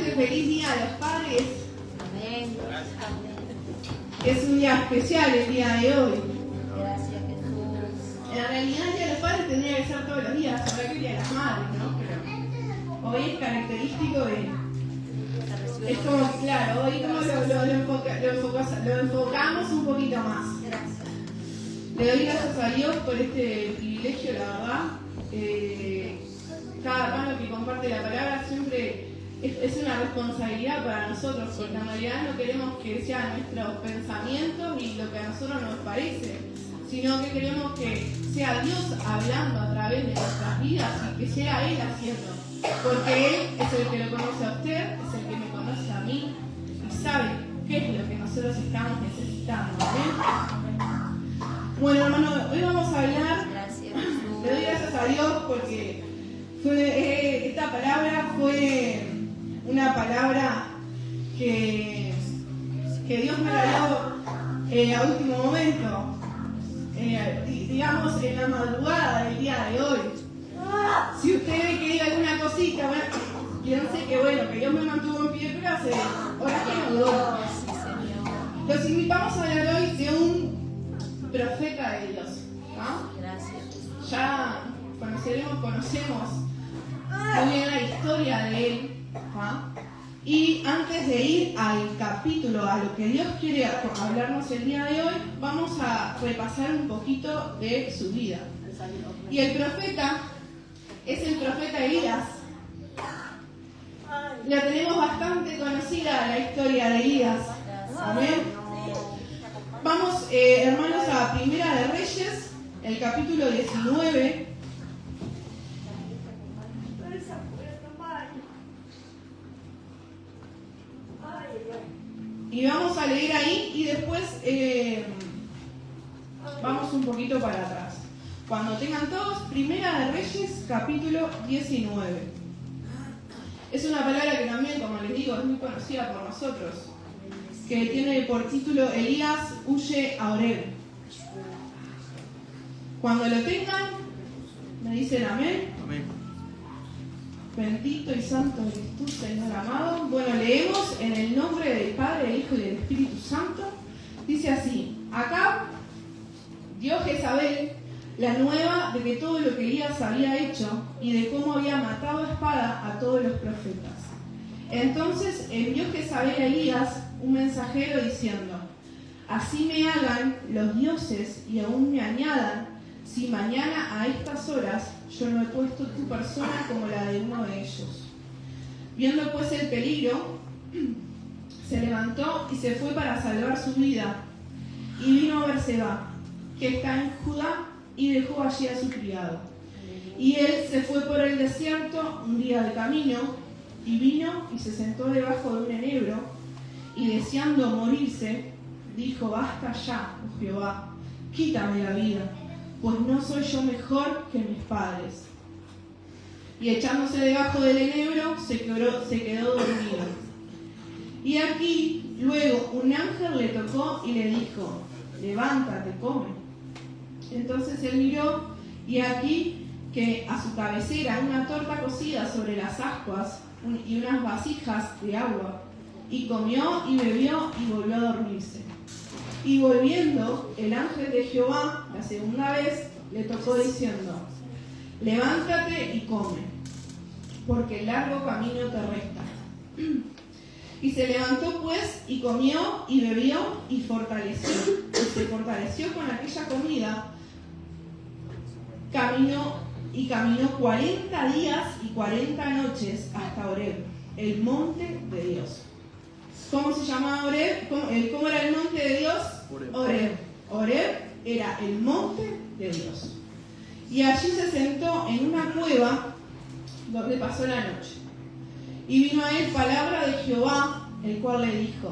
nuevamente feliz Día de los Padres. Amén. Es un día especial el día de hoy. Gracias, Jesús. En realidad el Día de los Padres tendría que ser todos los días, ahora que el Día de las Madres, ¿no? Pero hoy es característico de... Es como, claro, hoy como lo enfocamos un poquito más. Gracias. Le doy gracias a Dios por este privilegio, la verdad. Cada hermano que comparte la palabra siempre es una responsabilidad para nosotros, porque en realidad no queremos que sean nuestros pensamientos ni lo que a nosotros nos parece, sino que queremos que sea Dios hablando a través de nuestras vidas y que sea Él haciendo. Porque Él es el que lo conoce a usted, es el que me conoce a mí y sabe qué es lo que nosotros estamos necesitando. ¿Amén? Bueno, hermano, hoy vamos a hablar. Gracias, Jesús. Le doy gracias a Dios porque esta palabra fue una palabra que Dios me la dio a último momento, digamos en la madrugada del día de hoy. Si usted ve que diga alguna cosita, bueno, piense que bueno, que Dios me mantuvo en pie, pero hace horas que no duermo. Sí, Señor. Los invitamos a hablar hoy de un profeta de Dios, ¿no? Gracias, Jesús. Ya conocemos muy bien la historia de él, ¿ah? Y antes de ir al capítulo, a lo que Dios quiere hablarnos el día de hoy, vamos a repasar un poquito de su vida. Y el profeta es el profeta Elías. La tenemos bastante conocida la historia de Elías. Amén. Vamos, hermanos, a Primera de Reyes, el capítulo 19. Y vamos a leer ahí y después vamos un poquito para atrás. Cuando tengan todos, Primera de Reyes, capítulo 19. Es una palabra que también, como les digo, es muy conocida por nosotros, que tiene por título Elías huye a Oreb. Cuando lo tengan, me dicen amén. Amén. Bendito y santo eres tú, Señor amado. Bueno, leemos en el nombre del Padre, del Hijo y del Espíritu Santo. Dice así: Acab dio Jezabel la nueva de que todo lo que Elías había hecho y de cómo había matado a espada a todos los profetas. Entonces envió Jezabel a Elías un mensajero diciendo: Así me hagan los dioses y aún me añadan, si mañana a estas horas yo no he puesto tu persona como la de uno de ellos. Viendo pues el peligro, se levantó y se fue para salvar su vida, y vino a Berseba, que está en Judá, y dejó allí a su criado. Y él se fue por el desierto un día de camino, y vino y se sentó debajo de un enebro, y deseando morirse, dijo: Basta ya, oh Jehová, quítame la vida, pues no soy yo mejor que mis padres. Y echándose debajo del enebro, se quedó dormido. Y aquí, luego, un ángel le tocó y le dijo: Levántate, come. Entonces él miró, y aquí que a su cabecera una torta cocida sobre las ascuas y unas vasijas de agua. Y comió y bebió y volvió a dormirse. Y volviendo, el ángel de Jehová, la segunda vez, le tocó diciendo: Levántate y come, porque el largo camino te resta. Y se levantó pues, y comió y bebió, y se fortaleció con aquella comida. Caminó 40 días y 40 noches hasta Oreb, el monte de Dios. ¿Cómo se llamaba Oreb? ¿Cómo era el monte de Dios? Oreb. Oreb era el monte de Dios. Y allí se sentó en una cueva donde pasó la noche. Y vino a él palabra de Jehová, el cual le dijo: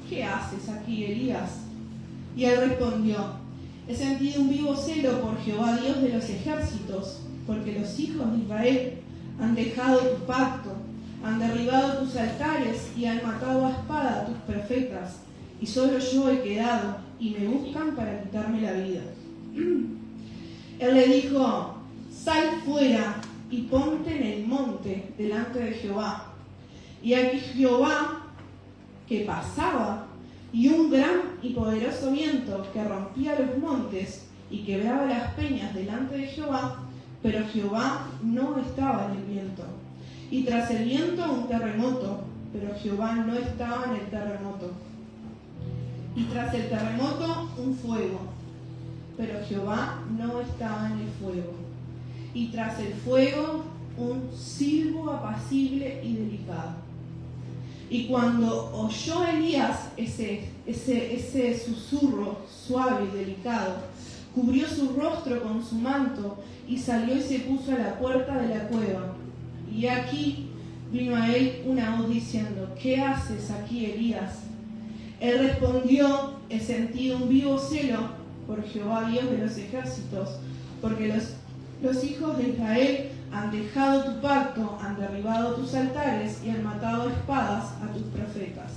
¿Qué haces aquí, Elías? Y él respondió: He sentido un vivo celo por Jehová, Dios de los ejércitos, porque los hijos de Israel han dejado tu pacto, han derribado tus altares y han matado a espada a tus profetas, y solo yo he quedado, y me buscan para quitarme la vida. Él le dijo: Sal fuera y ponte en el monte delante de Jehová. Y aquí Jehová que pasaba, y un gran y poderoso viento que rompía los montes y quebraba las peñas delante de Jehová, pero Jehová no estaba en el viento. Y tras el viento un terremoto, pero Jehová no estaba en el terremoto. Y tras el terremoto un fuego, pero Jehová no estaba en el fuego. Y tras el fuego un silbo apacible y delicado. Y cuando oyó Elías ese susurro suave y delicado, cubrió su rostro con su manto y salió y se puso a la puerta de la cueva. Y aquí vino a él una voz diciendo: ¿qué haces aquí, Elías? Él respondió: he sentido un vivo celo por Jehová, Dios de los ejércitos, porque los hijos de Israel han dejado tu pacto, han derribado tus altares y han matado a espadas a tus profetas.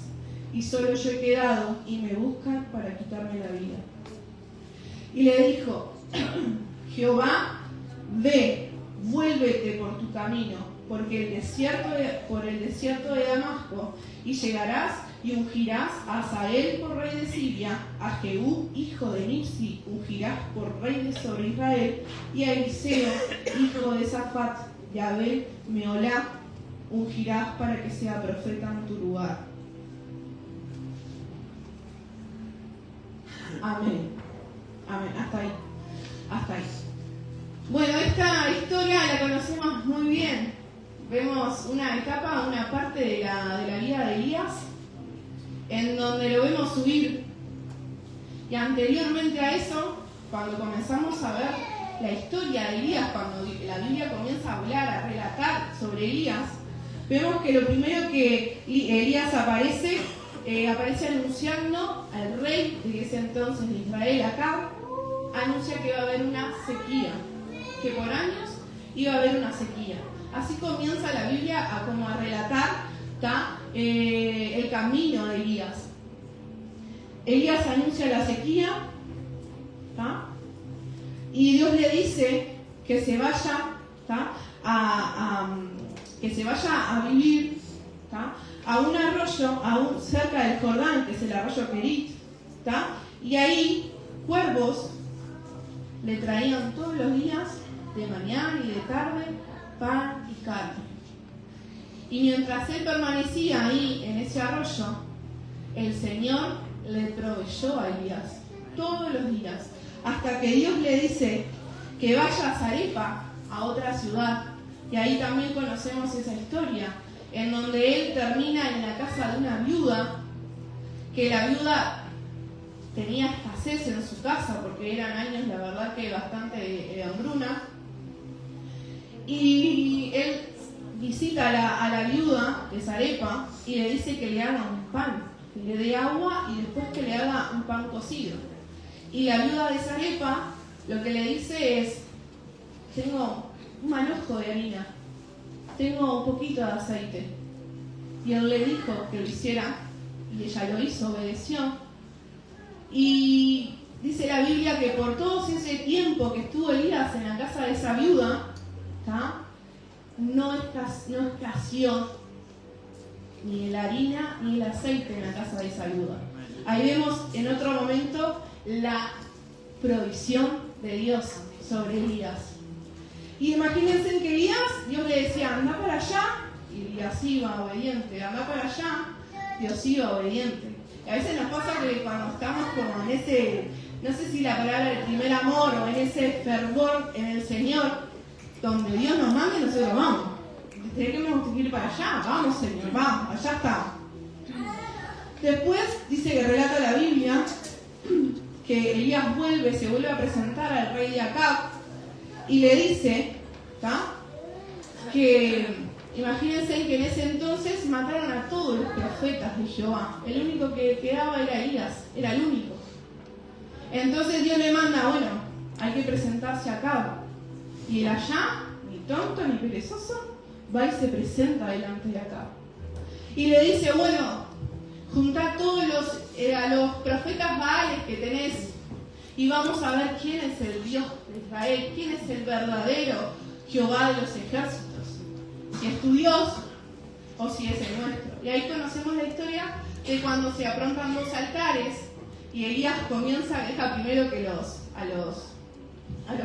Y solo yo he quedado y me buscan para quitarme la vida. Y le dijo: Jehová, ve, vuélvete por tu camino, por el desierto de Damasco, y llegarás y ungirás a Hazael por rey de Siria, a Jehú, hijo de Nimsi, ungirás por rey sobre Israel, y a Eliseo, hijo de Safat, de Abel Meolá, ungirás para que sea profeta en tu lugar. Amén. Amén. Hasta ahí. Hasta ahí. Bueno, esta historia la conocemos muy bien. Vemos una etapa, una parte de la vida de Elías, en donde lo vemos subir. Y anteriormente a eso, cuando comenzamos a ver la historia de Elías, cuando la Biblia comienza a hablar, a relatar sobre Elías, vemos que lo primero que Elías aparece anunciando al rey de ese entonces de Israel, Acab, anuncia que va a haber una sequía, que por años iba a haber una sequía. Así comienza la Biblia a relatar el camino de Elías. Elías anuncia la sequía, y Dios le dice que se vaya a vivir a un arroyo cerca del Jordán, que es el arroyo Kerit, y ahí cuervos le traían todos los días, de mañana y de tarde, pan y carne. Y mientras él permanecía ahí en ese arroyo, el Señor le proveyó a Elías todos los días, hasta que Dios le dice que vaya a Zarepa, a otra ciudad. Y ahí también conocemos esa historia, en donde él termina en la casa de una viuda, que la viuda tenía escasez en su casa, porque eran años, la verdad, que bastante de hambruna. Y él visita a la viuda de Zarepa y le dice que le haga un pan, que le dé agua y después que le haga un pan cocido. Y la viuda de Zarepa lo que le dice es: tengo un manojo de harina, tengo un poquito de aceite. Y él le dijo que lo hiciera, y ella lo hizo, obedeció. Y dice la Biblia que por todo ese tiempo que estuvo Elías en la casa de esa viuda, no escaseó ni la harina ni el aceite en la casa de esa viuda. Ahí vemos en otro momento la provisión de Dios sobre Elías. Y imagínense que Elías, Dios le decía: anda para allá, y Elías iba obediente. Anda para allá, Dios iba obediente. Y a veces nos pasa que cuando estamos como en ese, no sé si la palabra del primer amor, o en ese fervor en el Señor, donde Dios nos mande, nosotros vamos. Tenemos que ir para allá, vamos Señor, vamos, allá está. Después dice que relata la Biblia que Elías se vuelve a presentar al rey de Acab y le dice que imagínense que en ese entonces mataron a todos los profetas de Jehová. El único que quedaba era Elías, era el único. Entonces Dios le manda: bueno, hay que presentarse a Acab. Y él allá, ni tonto ni perezoso, va y se presenta delante de Acab. Y le dice: bueno, juntá todos a los profetas Baales que tenés y vamos a ver quién es el Dios de Israel, quién es el verdadero Jehová de los ejércitos. Si es tu Dios, o si es el nuestro. Y ahí conocemos la historia de cuando se aprontan dos altares y Elías comienza, deja primero que a los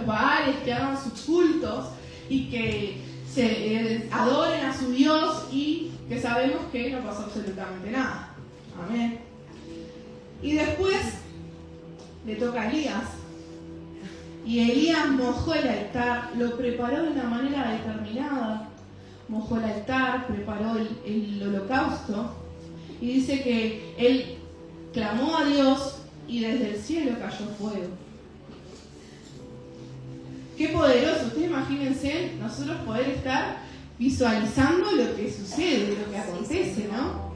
Baales que hagan sus cultos y que se adoren a su Dios, y que sabemos que no pasó absolutamente nada. Amén. Y después le toca a Elías. Y Elías mojó el altar, lo preparó de una manera determinada. Mojó el altar, preparó el holocausto. Y dice que él clamó a Dios y desde el cielo cayó fuego. Qué poderoso. Ustedes imagínense nosotros poder estar visualizando lo que sucede, lo que acontece, ¿no?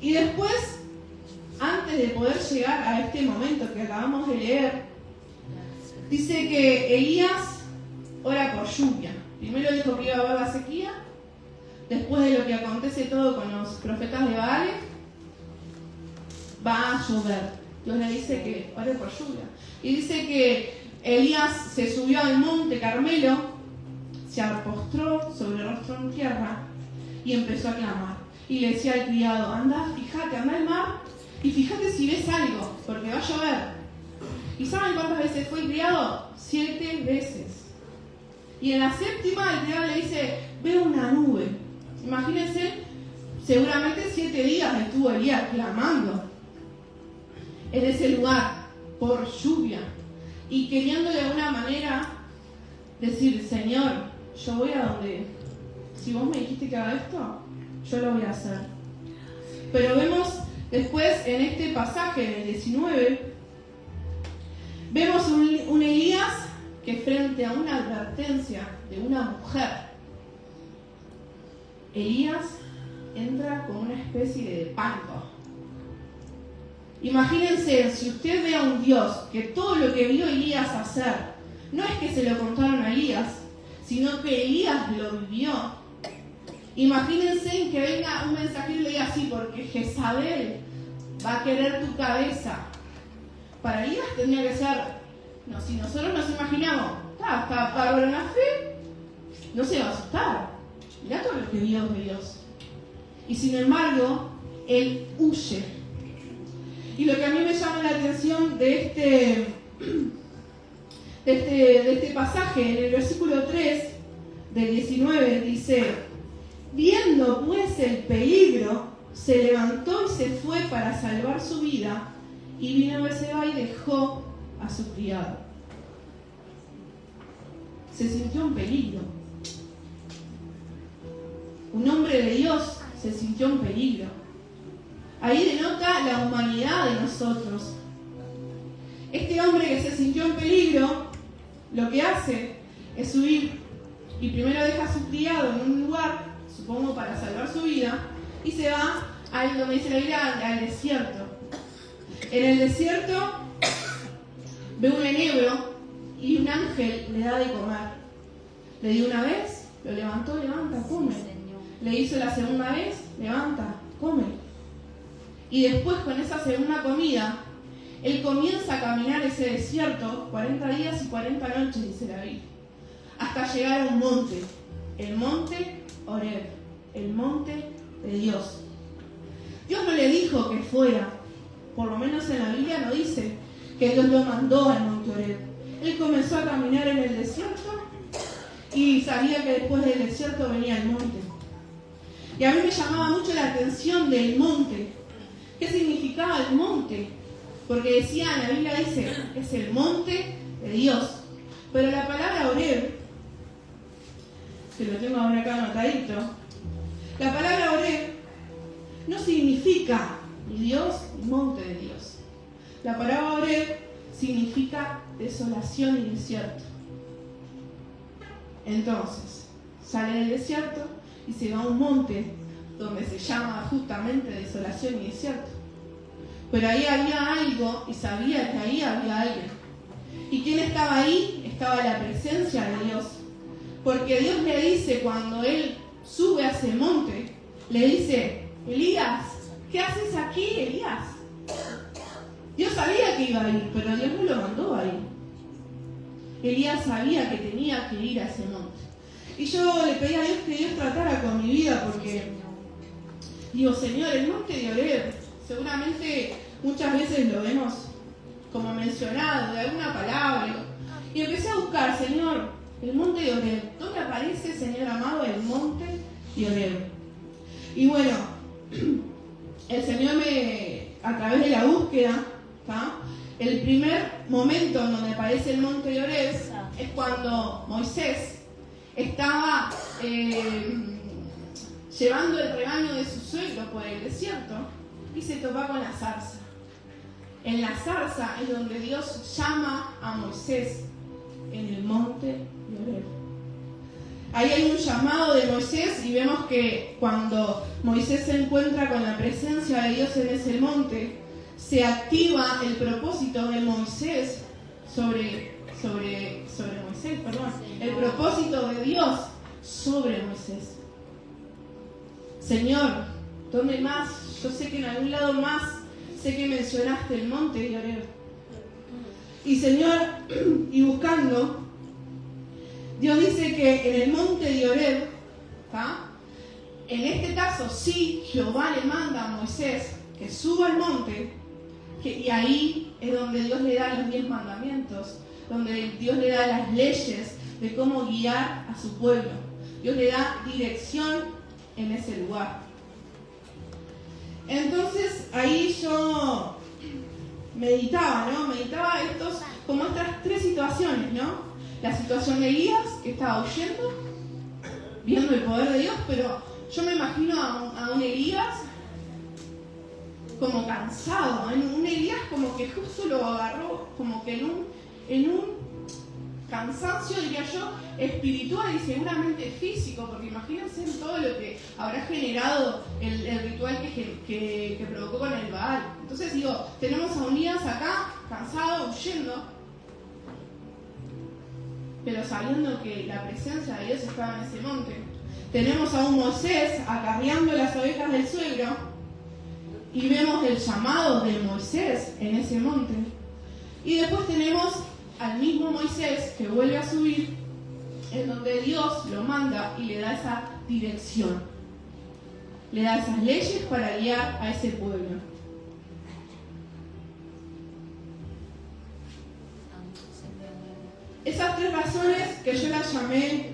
Y después, antes de poder llegar a este momento que acabamos de leer, dice que Elías ora por lluvia. Primero dijo que iba a haber la sequía, después de lo que acontece todo con los profetas de Baal, va a llover. Dios le dice que ore por lluvia. Y dice que Elías se subió al monte Carmelo, se postró sobre el rostro en tierra y empezó a clamar. Y le decía al criado, anda al mar y fíjate si ves algo, porque va a llover. ¿Y saben cuántas veces fue el criado? 7 veces. Y en la séptima el criado le dice, veo una nube. Imagínense, seguramente 7 días estuvo Elías clamando en ese lugar por lluvia y queriendo de alguna manera decir, Señor, yo voy a donde, si vos me dijiste que haga esto, yo lo voy a hacer. Pero vemos después en este pasaje, en el 19, vemos un Elías que frente a una advertencia de una mujer, Elías entra con una especie de pánico. Imagínense, si usted ve a un Dios que todo lo que vio Elías hacer, no es que se lo contaron a Elías, sino que Elías lo vivió. Imagínense que venga un mensajero y le diga así, porque Jezabel va a querer tu cabeza. Para Elías tendría que ser, no, si nosotros nos imaginamos, está bárbaro en la fe, no se va a asustar. Mirá todo lo que vio de Dios. Y sin embargo, él huye. Y lo que a mí me llama la atención de este pasaje, en el versículo 3 del 19, dice, viendo pues el peligro, se levantó y se fue para salvar su vida, y vino a Berseba y dejó a su criado. Se sintió en peligro. Un hombre de Dios se sintió en peligro. Ahí denota la humanidad de nosotros. Este hombre que se sintió en peligro, lo que hace es huir y primero deja a su criado en un lugar, supongo para salvar su vida, y se va al, donde dice la Biblia, al desierto. En el desierto ve un enebro y un ángel le da de comer. Le dio una vez, lo levantó, levanta, come. Le hizo la segunda vez, levanta, come. Y después con esa segunda comida, él comienza a caminar ese desierto 40 días y 40 noches, dice la Biblia, hasta llegar a un monte, el monte Horeb, el monte de Dios. Dios no le dijo que fuera, por lo menos en la Biblia no dice que Dios lo mandó al monte Horeb. Él comenzó a caminar en el desierto y sabía que después del desierto venía el monte. Y a mí me llamaba mucho la atención del monte. ¿Qué significaba el monte? Porque decía, en la Biblia dice, es el monte de Dios. Pero la palabra Horeb, que lo tengo ahora acá anotadito, la palabra Horeb no significa ni Dios ni monte de Dios. La palabra Horeb significa desolación y desierto. Entonces, sale del desierto y se va a un monte donde se llama justamente desolación y desierto. Pero ahí había algo y sabía que ahí había alguien. ¿Y quién estaba ahí? Estaba la presencia de Dios. Porque Dios le dice, cuando él sube a ese monte, le dice, Elías, ¿qué haces aquí, Elías? Dios sabía que iba a ir, pero Dios no lo mandó a ir. Elías sabía que tenía que ir a ese monte. Y yo le pedí a Dios que Dios tratara con mi vida porque digo, Señor, el monte de Oreb, seguramente muchas veces lo vemos como mencionado, de alguna palabra. Y empecé a buscar, Señor, el monte de Oreb. ¿Dónde aparece, Señor amado, el monte de Oreb? Y bueno, el Señor a través de la búsqueda, ¿tá? El primer momento en donde aparece el monte de Oreb es cuando Moisés estaba llevando el rebaño de su suegro por el desierto y se topa con la zarza. En la zarza es donde Dios llama a Moisés, en el monte de Oreb. Ahí hay un llamado de Moisés y vemos que cuando Moisés se encuentra con la presencia de Dios en ese monte, se activa el propósito de Moisés sobre Moisés, el propósito de Dios sobre Moisés. Señor, ¿dónde más? Yo sé que en algún lado más, sé que mencionaste el monte de Oreb. Y Señor, y buscando, Dios dice que en el monte de Oreb, ¿tá? En este caso sí, Jehová le manda a Moisés que suba al monte, y ahí es donde Dios le da los 10 mandamientos, donde Dios le da las leyes de cómo guiar a su pueblo. Dios le da dirección en ese lugar. Entonces ahí yo meditaba como estas 3 situaciones, ¿no? La situación de Elías, que estaba huyendo, viendo el poder de Dios, pero yo me imagino a un Elías como cansado, un Elías como que justo lo agarró, como que en un cansancio, diría yo, espiritual y seguramente físico, porque imagínense en todo lo que habrá generado el ritual que provocó con el Baal. Entonces digo, tenemos a un Elías acá, cansado, huyendo, pero sabiendo que la presencia de Dios estaba en ese monte. Tenemos a un Moisés acarreando las ovejas del suegro y vemos el llamado de Moisés en ese monte. Y después tenemos al mismo Moisés que vuelve a subir, en donde Dios lo manda y le da esa dirección, le da esas leyes para guiar a ese pueblo. Esas 3 razones que yo las llamé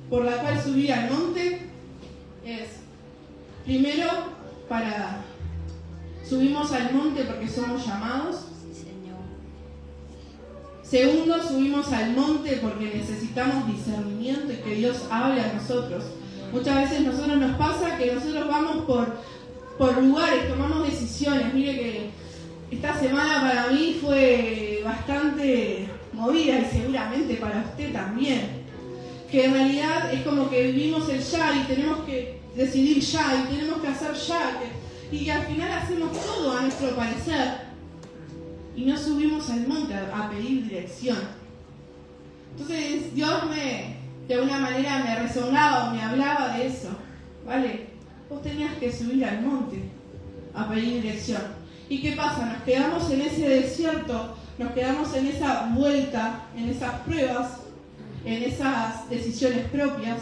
por la cual subí al monte es, primero, subimos al monte porque somos llamados. Segundo, subimos al monte porque necesitamos discernimiento y que Dios hable a nosotros. Muchas veces nosotros nos pasa que nosotros vamos por lugares, tomamos decisiones. Mire que esta semana para mí fue bastante movida y seguramente para usted también. Que en realidad es como que vivimos el ya y tenemos que decidir ya y tenemos que hacer ya. Y al final hacemos todo a nuestro parecer. Y no subimos al monte a pedir dirección. Entonces Dios de alguna manera me resonaba, me hablaba de eso. ¿Vale? Vos tenías que subir al monte a pedir dirección. ¿Y qué pasa? Nos quedamos en ese desierto, nos quedamos en esa vuelta, en esas pruebas, en esas decisiones propias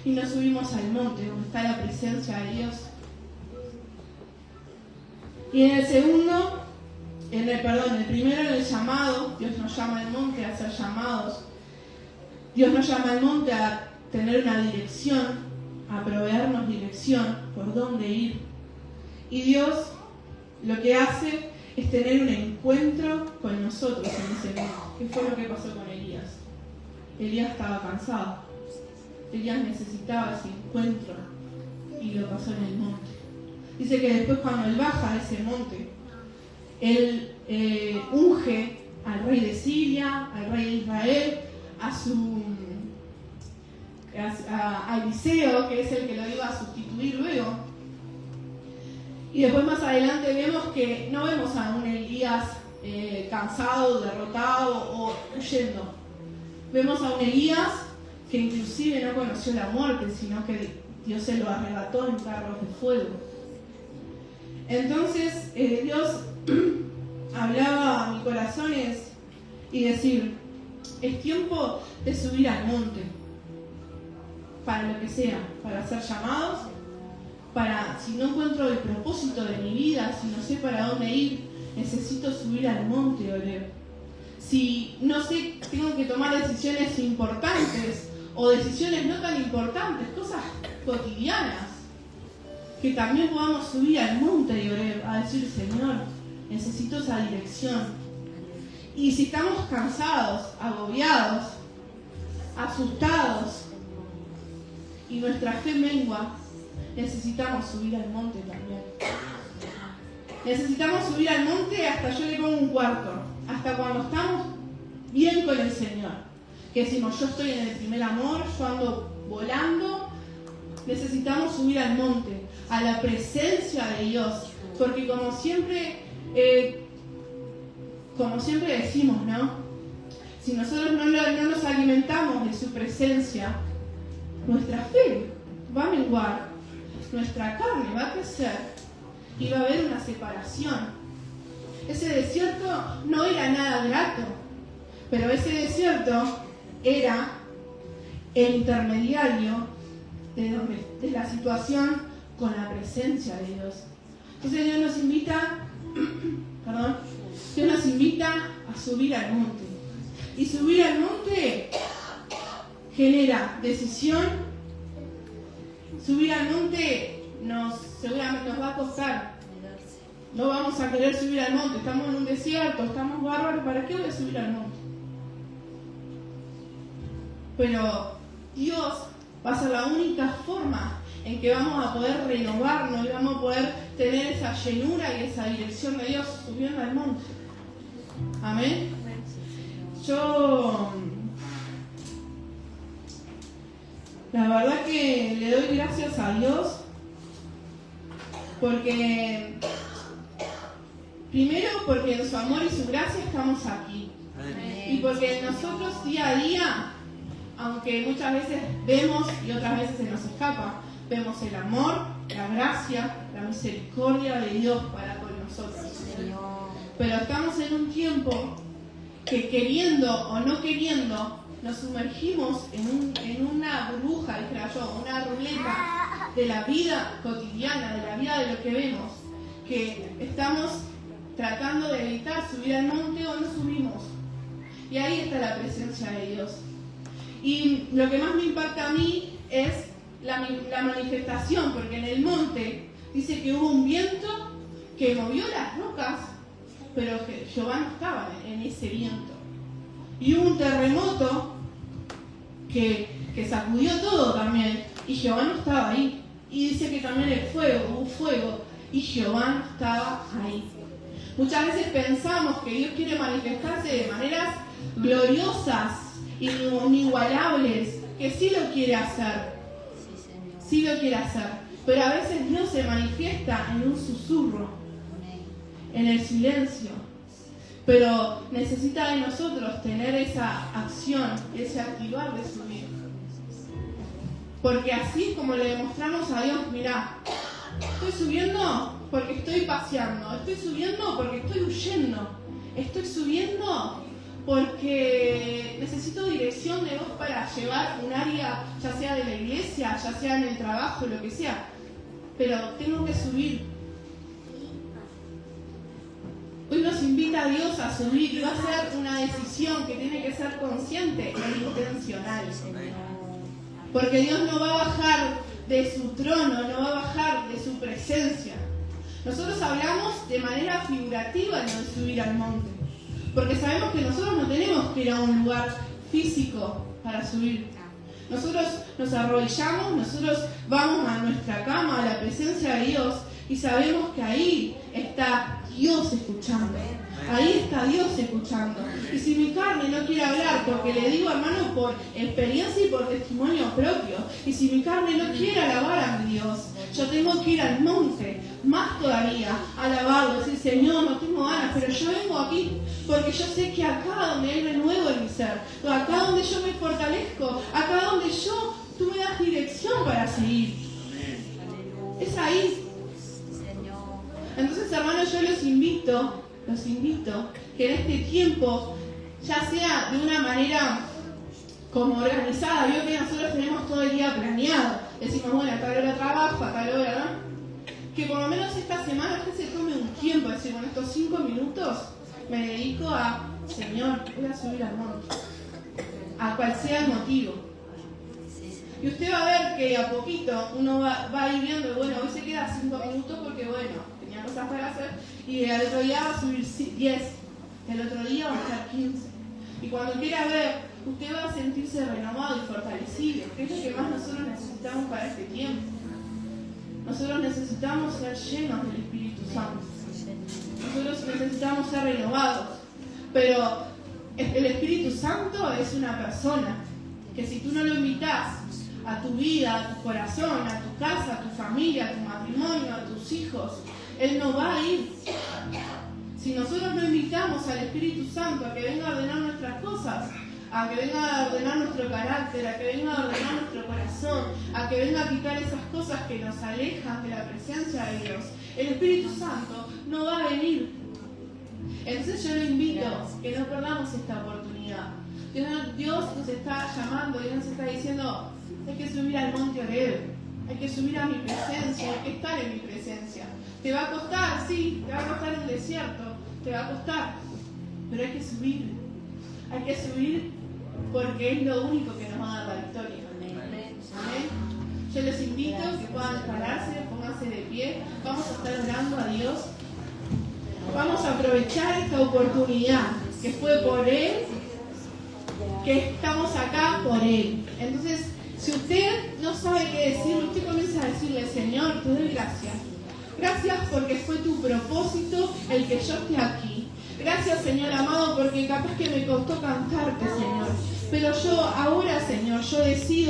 y no subimos al monte donde está la presencia de Dios. Y en el segundo, el primero en el llamado, Dios nos llama al monte a ser llamados. Dios nos llama al monte a tener una dirección, a proveernos dirección por dónde ir. Y Dios lo que hace es tener un encuentro con nosotros en ese monte. ¿Qué fue lo que pasó con Elías? Elías estaba cansado. Elías necesitaba ese encuentro y lo pasó en el monte. Dice que después cuando él baja de ese monte, él unge al rey de Siria, al rey de Israel, a Eliseo, que es el que lo iba a sustituir luego. Y después más adelante no vemos a un Elías cansado, derrotado o huyendo. Vemos a un Elías que inclusive no conoció la muerte, sino que Dios se lo arrebató en carros de fuego. Entonces Dios hablaba a mi corazón y decir, es tiempo de subir al monte. para lo que sea, para ser llamados, para si no encuentro el propósito de mi vida, si no sé para dónde ir, necesito subir al monte Horeb. Si no sé, tengo que tomar decisiones importantes o decisiones no tan importantes, cosas cotidianas, que también podamos subir al monte de Horeb a decir, Señor, necesito esa dirección. Y si estamos cansados, agobiados, asustados y nuestra fe mengua, necesitamos subir al monte también. Necesitamos subir al monte hasta yo le pongo un cuarto, hasta cuando estamos bien con el Señor. Que decimos, yo estoy en el primer amor, yo ando volando. Necesitamos subir al monte, a la presencia de Dios, porque como siempre decimos, ¿no? Si nosotros no nos alimentamos de su presencia, nuestra fe va a menguar, nuestra carne va a crecer y va a haber una separación. Ese desierto no era nada grato, pero ese desierto era el intermediario de la situación con la presencia de Dios. Entonces Dios nos invita a subir al monte. Y subir al monte genera decisión. Subir al monte seguramente nos va a costar. No vamos a querer subir al monte. Estamos en un desierto, estamos bárbaros. ¿Para qué voy a subir al monte? Pero Dios va a ser la única forma en que vamos a poder renovarnos y vamos a poder tener esa llenura y esa dirección de Dios subiendo al monte. Amén. Yo, la verdad que le doy gracias a Dios porque, primero porque en su amor y su gracia estamos aquí. Y porque nosotros día a día, aunque muchas veces vemos y otras veces se nos escapa, vemos el amor, la gracia, la misericordia de Dios para con nosotros. Pero estamos en un tiempo que queriendo o no queriendo, nos sumergimos en una burbuja, dijera yo, una ruleta de la vida cotidiana, de la vida de lo que vemos, que estamos tratando de evitar subir al monte o no subimos. Y ahí está la presencia de Dios. Y lo que más me impacta a mí es la manifestación, porque en el monte dice que hubo un viento que movió las rocas, pero que Jehová no estaba en ese viento. Y hubo un terremoto que sacudió todo también, y Jehová no estaba ahí. Y dice que también hubo fuego, y Jehová no estaba ahí. Muchas veces pensamos que Dios quiere manifestarse de maneras gloriosas, inigualables, que sí lo quiere hacer. Sí lo quiere hacer. Pero a veces Dios se manifiesta en un susurro, en el silencio. Pero necesita de nosotros tener esa acción, ese activar de subir. Porque así como le demostramos a Dios, mirá, estoy subiendo porque estoy paseando, estoy subiendo porque estoy huyendo, estoy subiendo porque necesito dirección de Dios para llevar un área, ya sea de la iglesia, ya sea en el trabajo, lo que sea. Pero tengo que subir. Hoy nos invita a Dios a subir y va a ser una decisión que tiene que ser consciente e intencional. Porque Dios no va a bajar de su trono, no va a bajar de su presencia. Nosotros hablamos de manera figurativa de subir al monte. Porque sabemos que nosotros no tenemos que ir a un lugar físico para subir. Nosotros nos arrodillamos, nosotros vamos a nuestra cama, a la presencia de Dios, y sabemos que ahí está Dios escuchando. Ahí está Dios escuchando. Y si mi carne no quiere hablar, porque le digo, hermano, por experiencia y por testimonio propio, y si mi carne no quiere alabar a mi Dios, yo tengo que ir al monte, más todavía, a alabarlo, decir, Señor, no tengo ganas, pero yo vengo aquí, porque yo sé que acá donde hay renuevo en mi ser, acá donde yo me fortalezco, acá donde tú me das dirección para seguir. Es ahí. Entonces, hermanos, yo los invito que en este tiempo, ya sea de una manera como organizada. Vio que nosotros tenemos todo el día planeado. Decimos, bueno, a tal hora trabajo, a tal hora, ¿no? Que por lo menos esta semana usted se tome un tiempo, decir, bueno, estos 5 minutos me dedico a, Señor, voy a subir al monte, a cual sea el motivo. Y usted va a ver que a poquito uno va a ir viendo, bueno, hoy se queda 5 minutos porque, bueno, tenía cosas para hacer, y al otro día va a subir 10, el otro día va a estar 15. Y cuando quiera ver, usted va a sentirse renovado y fortalecido, que es lo que más nosotros necesitamos para este tiempo. Nosotros necesitamos ser llenos del Espíritu Santo. Nosotros necesitamos ser renovados. Pero el Espíritu Santo es una persona que si tú no lo invitas a tu vida, a tu corazón, a tu casa, a tu familia, a tu matrimonio, a tus hijos, Él no va a ir. Si nosotros no invitamos al Espíritu Santo a que venga a ordenar nuestras cosas, a que venga a ordenar nuestro carácter, a que venga a ordenar nuestro corazón, a que venga a quitar esas cosas que nos alejan de la presencia de Dios, el Espíritu Santo no va a venir. Entonces yo lo invito que no perdamos esta oportunidad. Dios nos está llamando, Dios nos está diciendo, hay que subir al monte Oreb, hay que subir a mi presencia, hay que estar en mi presencia. Te va a costar, sí, te va a costar un desierto, te va a costar, pero hay que subir. Hay que subir porque es lo único que nos va a dar la victoria. Amén. Yo les invito a que puedan pararse, pónganse de pie. Vamos a estar orando a Dios. Vamos a aprovechar esta oportunidad que fue por Él, que estamos acá por Él. Entonces, si usted no sabe qué decir, usted comienza a decirle, Señor, te doy gracias. Gracias porque fue tu propósito el que yo esté aquí. Gracias, Señor amado, porque capaz que me costó cantarte, Señor. Pero yo ahora, Señor, yo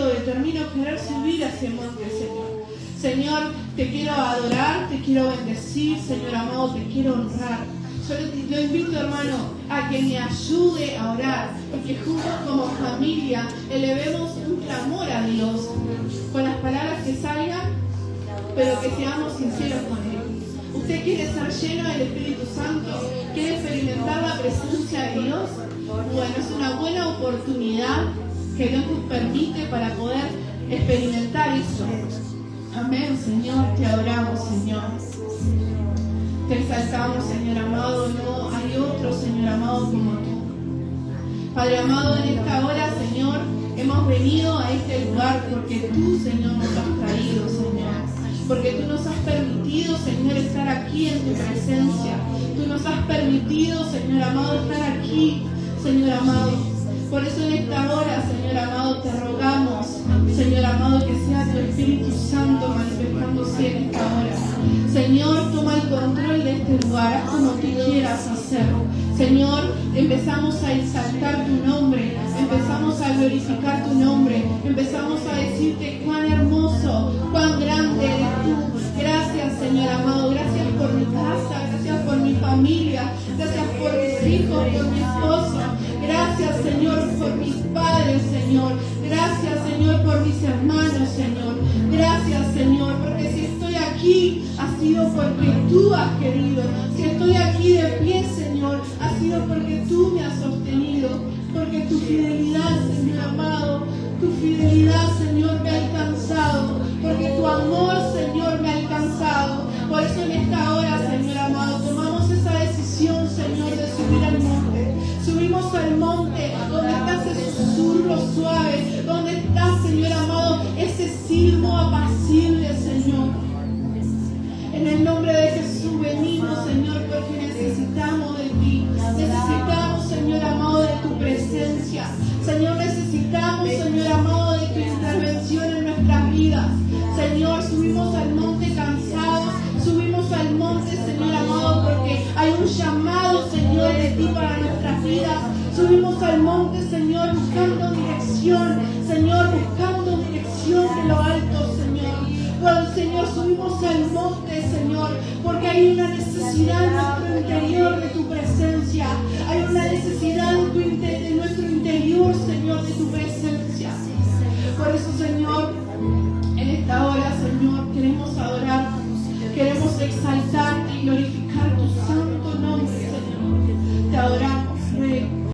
determino querer subir a ese monte, Señor. Señor, te quiero adorar, te quiero bendecir, Señor amado, te quiero honrar. Yo lo invito, hermano, a que me ayude a orar y que juntos como familia elevemos un clamor a Dios con las palabras que salgan, pero que seamos sinceros con Él. ¿Usted quiere ser lleno del Espíritu Santo? ¿Quiere experimentar la presencia de Dios? Bueno, es una buena oportunidad que Dios nos permite para poder experimentar eso. Amén, Señor, te adoramos, Señor. Te exaltamos, Señor amado. No hay otro, Señor amado, como tú. Padre amado, en esta hora, Señor, hemos venido a este lugar porque tú, Señor, nos has traído, Señor. Porque tú nos has permitido, Señor, estar aquí en tu presencia. Tú nos has permitido, Señor amado, estar aquí, Señor amado. Por eso en esta hora, Señor amado, te rogamos, Señor amado, que sea tu Espíritu Santo manifestándose en esta hora. Señor, toma el control de este lugar, haz como tú quieras hacer. Señor, empezamos a exaltar tu nombre, empezamos a glorificar tu nombre, empezamos a decirte cuán hermoso, cuán grande eres tú. Gracias, Señor amado, gracias por mi casa, gracias por mi familia, gracias por mis hijos, por mi esposo. Gracias, Señor, por mis padres, Señor. Gracias, Señor, por mis hermanos, Señor. Gracias, Señor, porque si estoy aquí ha sido porque tú has querido. Si estoy aquí de pie, Señor, ha sido porque tú me has sostenido. Porque tu fidelidad, Señor amado, tu fidelidad, Señor, me ha alcanzado. Porque tu amor, Señor, me ha alcanzado. Por eso en esta hora, Señor amado, tomamos esa decisión, Señor, de subir al monte. Subimos al monte donde está ese susurro suave, donde está, Señor amado, ese silbo apacible, Señor. En el nombre de Jesús venimos, Señor, porque necesitamos de ti. Necesitamos, Señor amado, de tu presencia. Señor, necesitamos, Señor amado, de tu intervención en nuestras vidas. Señor, subimos al monte cansados, subimos al monte, Señor amado, porque hay un llamado, Señor, de ti para nuestras vidas. Subimos al monte, Señor, buscando dirección, Señor, buscando dirección de lo alto, Señor. Bueno, Señor, subimos al monte, Señor, porque hay una necesidad en nuestro interior de tu presencia. Hay una necesidad de nuestro interior, Señor, de tu presencia. Por eso, Señor, en esta hora, Señor, queremos adorar, queremos exaltar